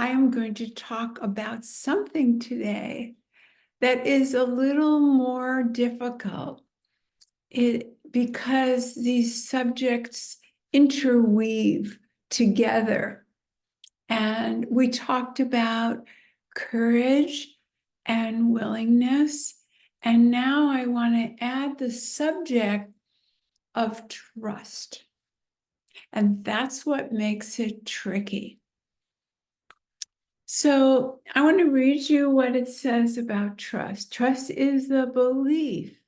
I am going to talk about something today that is a little more difficult because these subjects interweave together. And we talked about courage and willingness. And now I want to add the subject of trust. And that's what makes it tricky. So I want to read you what it says about trust. Trust is the belief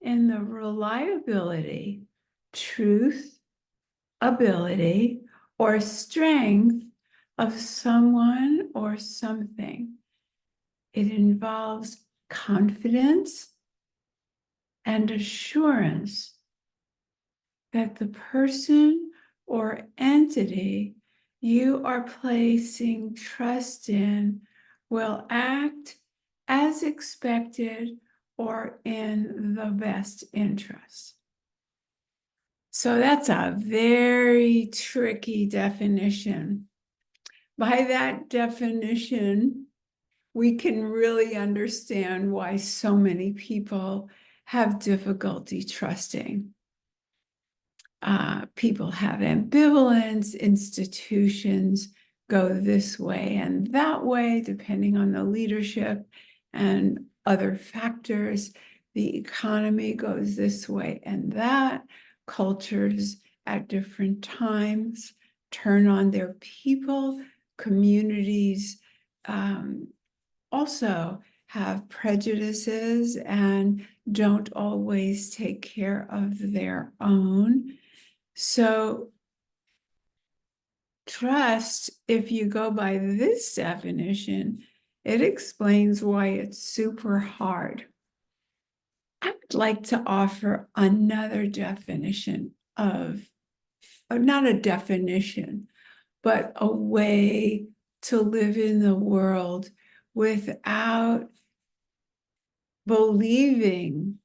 in the reliability, truth, ability, or strength of someone or something. It involves confidence and assurance that the person or entity you are placing trust in will act as expected or in the best interest. So that's a very tricky definition. By that definition, we can really understand why so many people have difficulty trusting. People have ambivalence, institutions go this way and that way, depending on the leadership and other factors. The economy goes this way and that. Cultures at different times turn on their people. Communities also have prejudices and don't always take care of their own. So trust, if you go by this definition, it explains why it's super hard. I would like to offer another definition of, not a definition, but a way to live in the world without believing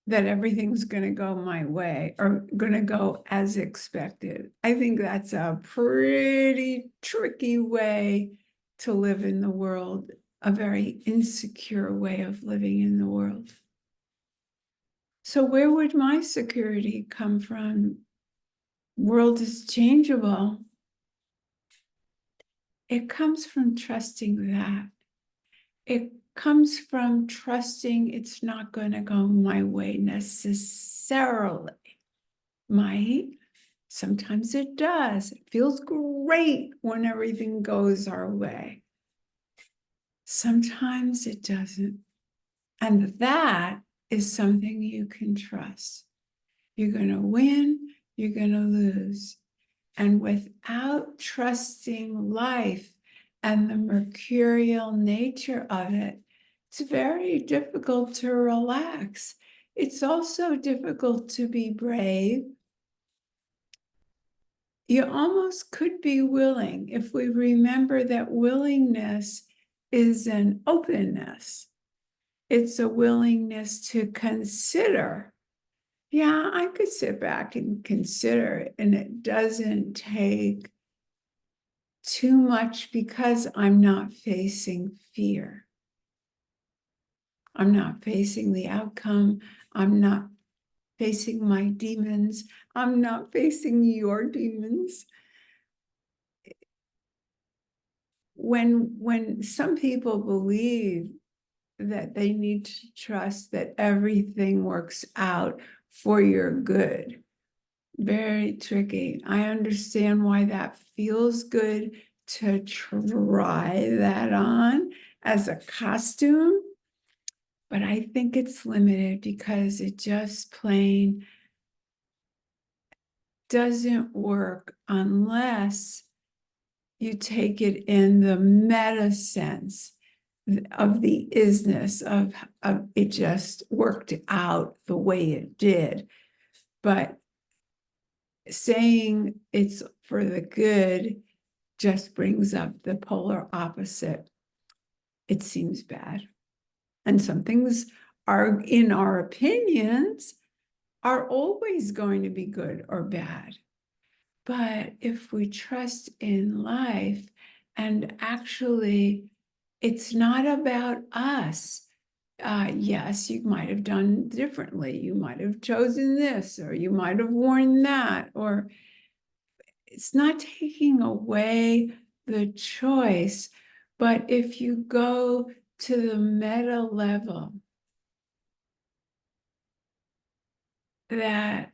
that everything's going to go my way or going to go as expected. I think that's a pretty tricky way to live in the world, a very insecure way of living in the world. So where would my security come from? World is changeable. It comes from trusting that. It comes from trusting it's not going to go my way necessarily. Might. Sometimes it does. It feels great when everything goes our way. Sometimes it doesn't. And that is something you can trust. You're going to win, you're going to lose. And without trusting life and the mercurial nature of it, it's very difficult to relax. It's also difficult to be brave. You almost could be willing if we remember that willingness is an openness. It's a willingness to consider. Yeah, I could sit back and consider it, and it doesn't take too much because I'm not facing fear. I'm not facing the outcome. I'm not facing my demons. I'm not facing your demons. When some people believe that they need to trust that everything works out for your good, very tricky. I understand why that feels good to try that on as a costume, but I think it's limited because it just plain doesn't work unless you take it in the meta sense of the isness of it just worked out the way it did. But saying it's for the good just brings up the polar opposite. It seems bad. And some things are, in our opinions, are always going to be good or bad. But if we trust in life And actually, it's not about us. Yes, you might have done differently. You might have chosen this, or you might have worn that, or it's not taking away the choice. But if you go to the meta level, that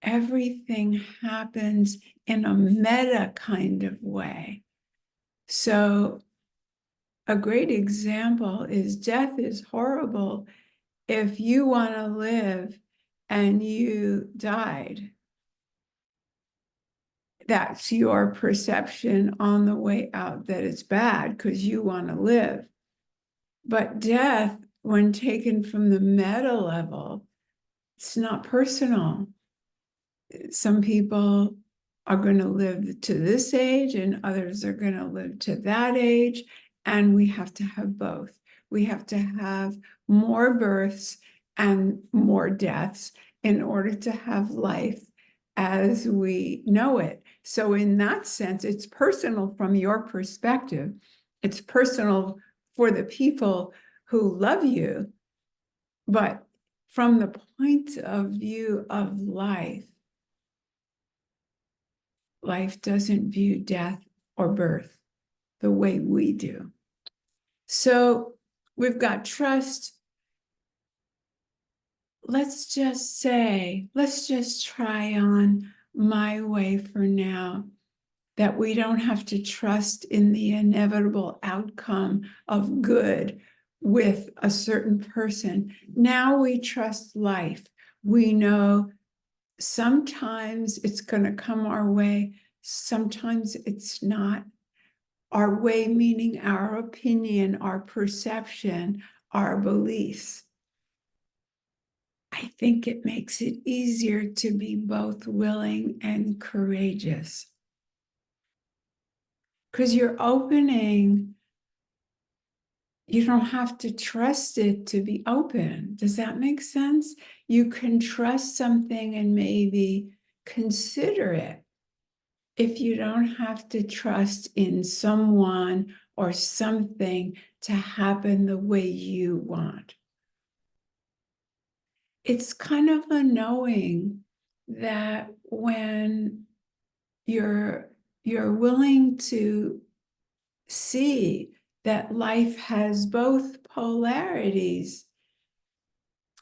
everything happens in a meta kind of way. So a great example is death is horrible. If you want to live and you died, that's your perception on the way out that it's bad because you want to live. But death, when taken from the meta level, it's not personal. Some people are going to live to this age and others are going to live to that age. And we have to have both. We have to have more births and more deaths in order to have life as we know it. So in that sense, it's personal from your perspective. It's personal for the people who love you. But from the point of view of life, life doesn't view death or birth the way we do. So we've got trust. Let's just try on my way for now, that we don't have to trust in the inevitable outcome of good with a certain person. Now we trust life. We know sometimes it's going to come our way, sometimes it's not. Our way, meaning our opinion, our perception, our beliefs. I think it makes it easier to be both willing and courageous. Because you're opening, you don't have to trust it to be open. Does that make sense? You can trust something and maybe consider it if you don't have to trust in someone or something to happen the way you want. It's kind of a knowing that when you're willing to see that life has both polarities,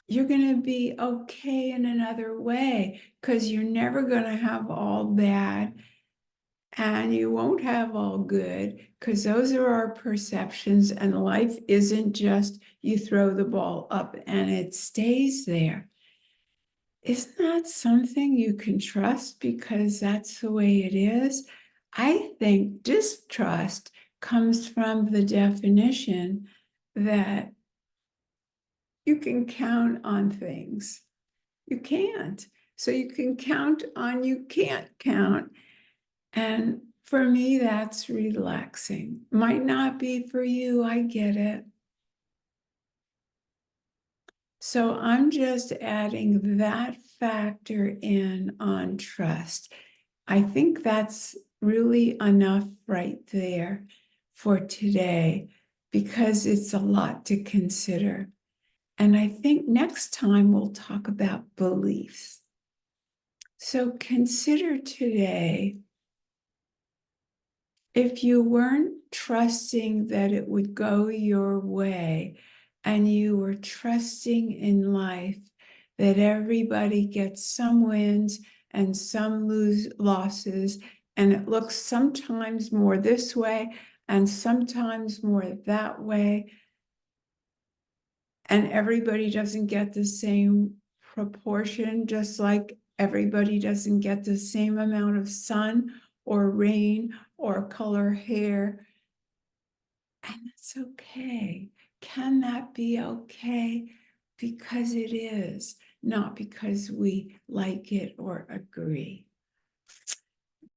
you're going to be okay in another way, because you're never going to have all bad and you won't have all good, because those are our perceptions, and life isn't just you throw the ball up and it stays there. Isn't that something you can trust because that's the way it is? I think distrust comes from the definition that you can count on things. You can't. So you can count on you can't count. And for me, that's relaxing. Might not be for you, I get it. So I'm just adding that factor in on trust. I think that's really enough right there for today, because it's a lot to consider. And I think next time we'll talk about beliefs. So consider today, if you weren't trusting that it would go your way, and you were trusting in life that everybody gets some wins and some losses, and it looks sometimes more this way and sometimes more that way, and everybody doesn't get the same proportion, just like everybody doesn't get the same amount of sun or rain or color hair. And it's okay. Can that be okay? Because it is, not because we like it or agree.